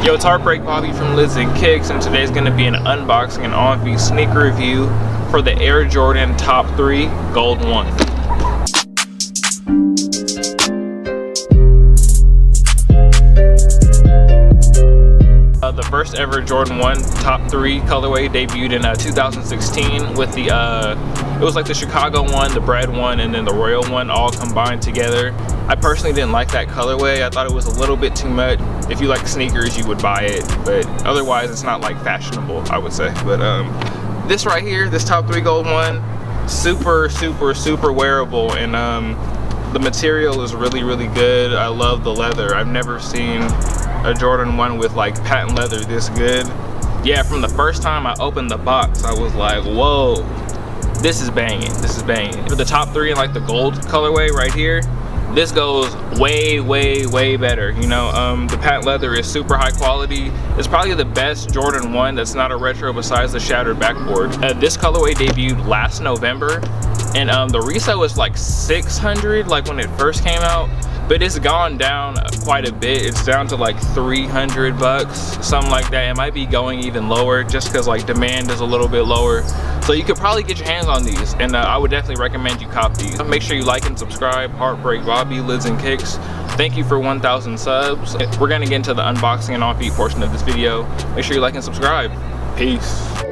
Yo, it's Heartbreak Bobby from Lids and Kicks, and today's going to be an unboxing and on-feet sneaker review for the Air Jordan Top 3 Gold 1. The first ever Jordan 1 Top 3 colorway debuted in 2016 with the, it was like the Chicago one, the Bread one, and then the Royal one all combined together. I personally didn't like that colorway. I thought it was a little bit too much. If you like sneakers, you would buy it, but otherwise it's not like fashionable, I would say. But this right here, this Top 3 Gold 1, super wearable, and the material is really good. I love the leather. I've never seen a Jordan 1 with like patent leather this good. Yeah, from the first time I opened the box, I was like, whoa, this is banging, this is banging. For the top 3 in like the gold colorway right here, this goes way better. You know, the patent leather is super high quality. It's probably the best Jordan 1 that's not a retro besides the shattered backboard. This colorway debuted last November, and the resale was like $600 like when it first came out, but it's gone down quite a bit. It's down to like $300, something like that. It might be going even lower just because like demand is a little bit lower. So you could probably get your hands on these, and I would definitely recommend you cop these. Make sure you like and subscribe. Heartbreak Bobby, Lids and Kicks. Thank you for 1,000 subs. We're gonna get into the unboxing and on-feet portion of this video. Make sure you like and subscribe. Peace.